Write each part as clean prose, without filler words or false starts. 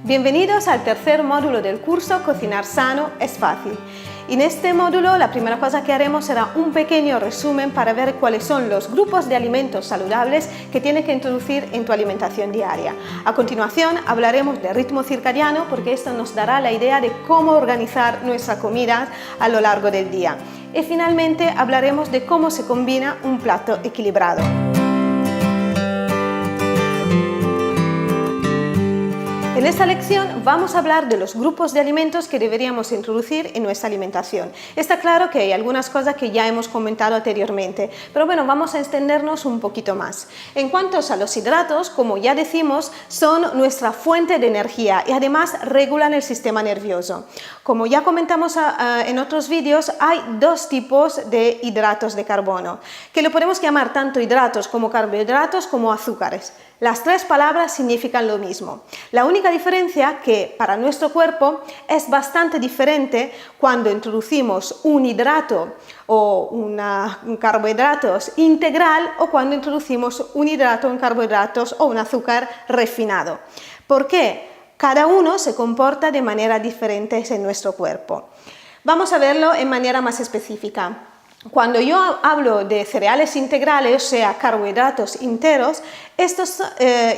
Bienvenidos al tercer módulo del curso Cocinar Sano es Fácil. En este módulo la primera cosa que haremos será un pequeño resumen para ver cuáles son los grupos de alimentos saludables que tienes que introducir en tu alimentación diaria. A continuación hablaremos de ritmo circadiano porque esto nos dará la idea de cómo organizar nuestra comida a lo largo del día. Y finalmente hablaremos de cómo se combina un plato equilibrado. En esta lección vamos a hablar de los grupos de alimentos que deberíamos introducir en nuestra alimentación. Está claro que hay algunas cosas que ya hemos comentado anteriormente, pero bueno, vamos a extendernos un poquito más. En cuanto a los hidratos, como ya decimos, son nuestra fuente de energía y además regulan el sistema nervioso. Como ya comentamos en otros vídeos, hay dos tipos de hidratos de carbono, que lo podemos llamar tanto hidratos como carbohidratos como azúcares. Las tres palabras significan lo mismo. La única diferencia que para nuestro cuerpo es bastante diferente cuando introducimos un hidrato o un carbohidratos integral o cuando introducimos un hidrato en carbohidratos o un azúcar refinado. ¿Por qué? Cada uno se comporta de manera diferente en nuestro cuerpo. Vamos a verlo en manera más específica. Cuando yo hablo de cereales integrales, o sea, carbohidratos enteros, estos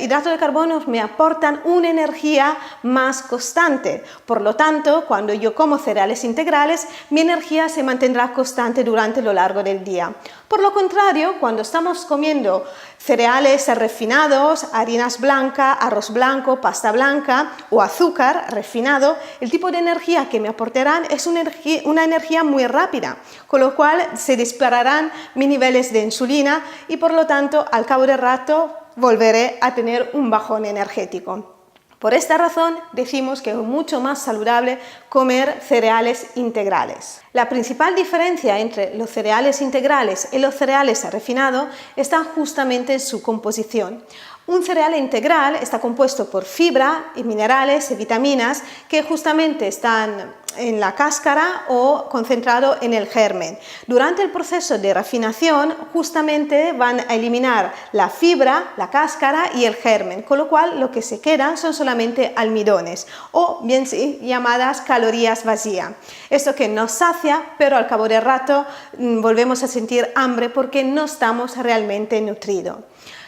hidratos de carbono me aportan una energía más constante. Por lo tanto, cuando yo como cereales integrales, mi energía se mantendrá constante durante lo largo del día. Por lo contrario, cuando estamos comiendo cereales refinados, harinas blancas, arroz blanco, pasta blanca o azúcar refinado, el tipo de energía que me aportarán es una energía muy rápida, con lo cual se dispararán mis niveles de insulina y por lo tanto al cabo de rato volveré a tener un bajón energético. Por esta razón decimos que es mucho más saludable comer cereales integrales. La principal diferencia entre los cereales integrales y los cereales refinados está justamente en su composición. Un cereal integral está compuesto por fibra y minerales y vitaminas que justamente están en la cáscara o concentrado en el germen. Durante el proceso de refinación justamente van a eliminar la fibra, la cáscara y el germen, con lo cual lo que se quedan son solamente almidones o bien llamadas calorías vacías. Esto que nos sacia, pero al cabo de rato volvemos a sentir hambre porque no estamos realmente nutridos.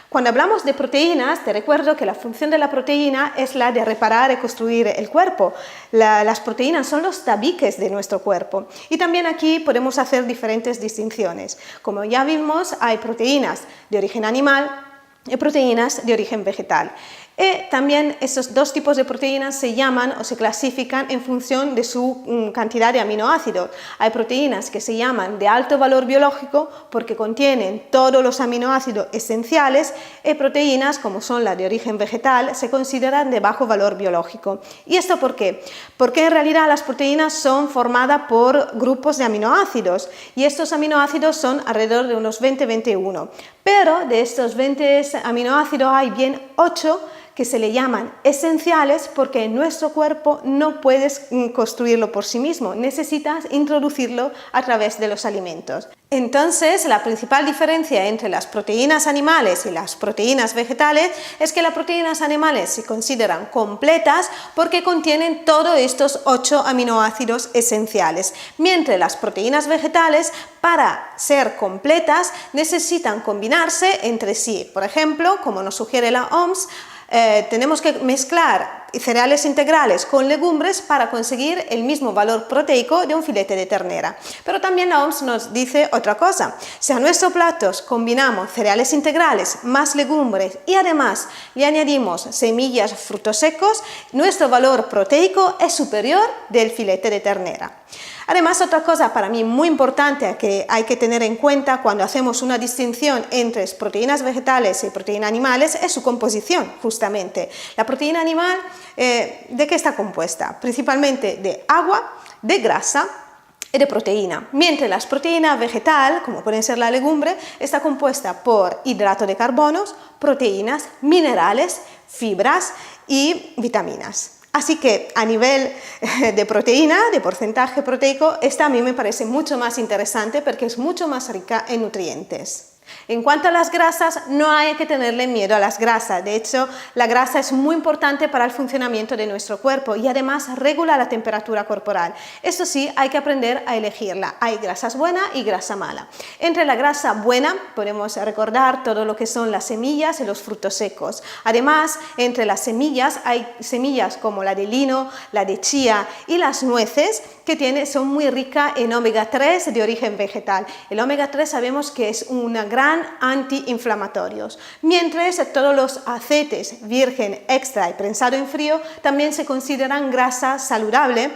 Cuando hablamos de proteínas, te recuerdo que la función de la proteína es la de reparar y construir el cuerpo. Las proteínas son los tabiques de nuestro cuerpo y también aquí podemos hacer diferentes distinciones. Como ya vimos, hay proteínas de origen animal y proteínas de origen vegetal. Y también estos dos tipos de proteínas se llaman o se clasifican en función de su cantidad de aminoácidos. Hay proteínas que se llaman de alto valor biológico porque contienen todos los aminoácidos esenciales y proteínas como son las de origen vegetal se consideran de bajo valor biológico. ¿Y esto por qué? Porque en realidad las proteínas son formadas por grupos de aminoácidos y estos aminoácidos son alrededor de unos 20-21. Pero de estos 20 aminoácidos hay bien 8 que se le llaman esenciales porque nuestro cuerpo no puedes construirlo por sí mismo, necesitas introducirlo a través de los alimentos. Entonces, la principal diferencia entre las proteínas animales y las proteínas vegetales es que las proteínas animales se consideran completas porque contienen todos estos 8 aminoácidos esenciales, mientras las proteínas vegetales, para ser completas, necesitan combinarse entre sí. Por ejemplo, como nos sugiere la OMS, tenemos que mezclar cereales integrales con legumbres para conseguir el mismo valor proteico de un filete de ternera. Pero también la OMS nos dice otra cosa. Si a nuestros platos combinamos cereales integrales más legumbres y además le añadimos semillas, frutos secos, nuestro valor proteico es superior del filete de ternera. Además, otra cosa para mí muy importante que hay que tener en cuenta cuando hacemos una distinción entre proteínas vegetales y proteínas animales es su composición, justamente. La proteína animal, ¿de qué está compuesta? Principalmente de agua, de grasa y de proteína, mientras la proteína vegetal, como pueden ser la legumbre, está compuesta por hidrato de carbonos, proteínas, minerales, fibras y vitaminas. Así que a nivel de proteína, de porcentaje proteico, esta a mí me parece mucho más interesante porque es mucho más rica en nutrientes. En cuanto a las grasas, no hay que tenerle miedo a las grasas. De hecho, la grasa es muy importante para el funcionamiento de nuestro cuerpo y además regula la temperatura corporal. Eso sí, hay que aprender a elegirla. Hay grasas buenas y grasa mala. Entre la grasa buena podemos recordar todo lo que son las semillas y los frutos secos. Además, entre las semillas hay semillas como la de lino, la de chía y las nueces que son muy ricas en omega 3 de origen vegetal. El omega 3 sabemos que es un gran antiinflamatorio, mientras todos los aceites virgen extra y prensado en frío también se consideran grasa saludable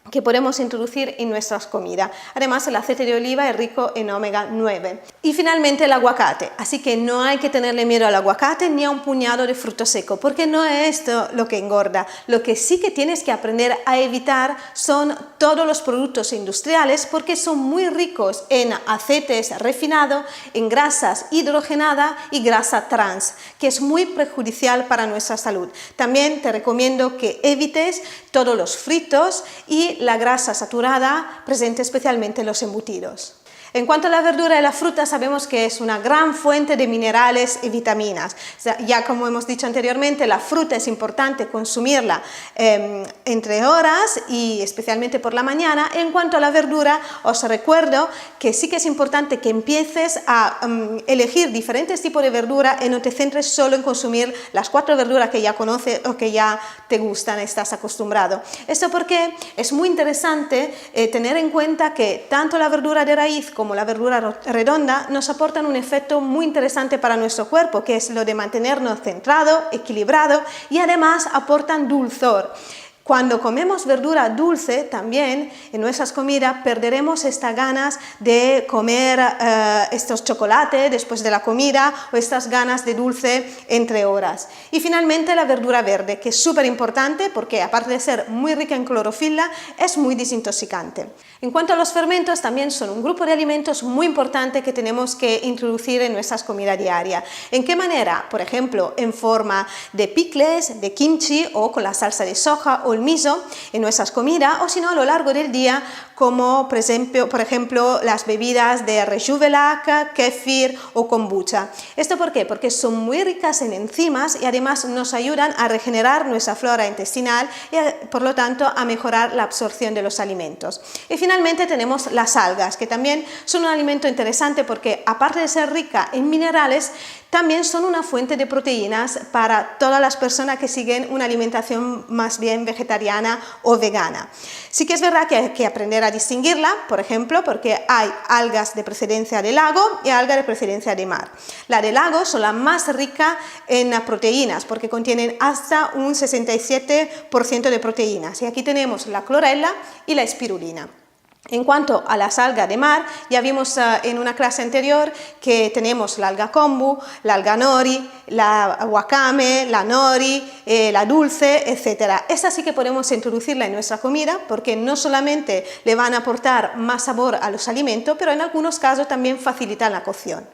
que podemos introducir en nuestras comidas. Además, el aceite de oliva es rico en omega 9. Y finalmente el aguacate. Así que no hay que tenerle miedo al aguacate ni a un puñado de fruto seco, porque no es esto lo que engorda. Lo que sí que tienes que aprender a evitar son todos los productos industriales, porque son muy ricos en aceites refinados, en grasas hidrogenadas y grasa trans, que es muy perjudicial para nuestra salud. También te recomiendo que evites todos los fritos y la grasa saturada presente especialmente en los embutidos. En cuanto a la verdura y la fruta, sabemos que es una gran fuente de minerales y vitaminas. Ya como hemos dicho anteriormente, la fruta es importante consumirla entre horas y especialmente por la mañana. En cuanto a la verdura, os recuerdo que sí que es importante que empieces a elegir diferentes tipos de verdura y no te centres solo en consumir las 4 verduras que ya conoces o que ya te gustan, estás acostumbrado. Esto porque es muy interesante tener en cuenta que tanto la verdura de raíz como la verdura redonda nos aportan un efecto muy interesante para nuestro cuerpo, que es lo de mantenernos centrado, equilibrado y además aportan dulzor. Cuando comemos verdura dulce, también en nuestras comidas perderemos estas ganas de comer estos chocolates después de la comida o estas ganas de dulce entre horas. Y finalmente la verdura verde, que es súper importante porque aparte de ser muy rica en clorofila, es muy desintoxicante. En cuanto a los fermentos, también son un grupo de alimentos muy importante que tenemos que introducir en nuestras comidas diarias. ¿En qué manera? Por ejemplo, en forma de pickles, de kimchi o con la salsa de soja o el miso en nuestras comidas, o si no a lo largo del día, como por ejemplo las bebidas de Rejuvenac, kefir o kombucha. ¿Esto por qué? Porque son muy ricas en enzimas y además nos ayudan a regenerar nuestra flora intestinal y por lo tanto a mejorar la absorción de los alimentos. Y finalmente tenemos las algas, que también son un alimento interesante porque aparte de ser rica en minerales, también son una fuente de proteínas para todas las personas que siguen una alimentación más bien vegetariana o vegana. Sí que es verdad que hay que aprender a distinguirla, por ejemplo, porque hay algas de procedencia de lago y algas de procedencia de mar. La de lago son las más ricas en proteínas porque contienen hasta un 67% de proteínas. Y aquí tenemos la clorela y la espirulina. En cuanto a las algas de mar, ya vimos en una clase anterior que tenemos la alga kombu, la alga nori, la wakame, la nori, la dulce, etc. Esta sí que podemos introducirla en nuestra comida porque no solamente le van a aportar más sabor a los alimentos, pero en algunos casos también facilitan la cocción.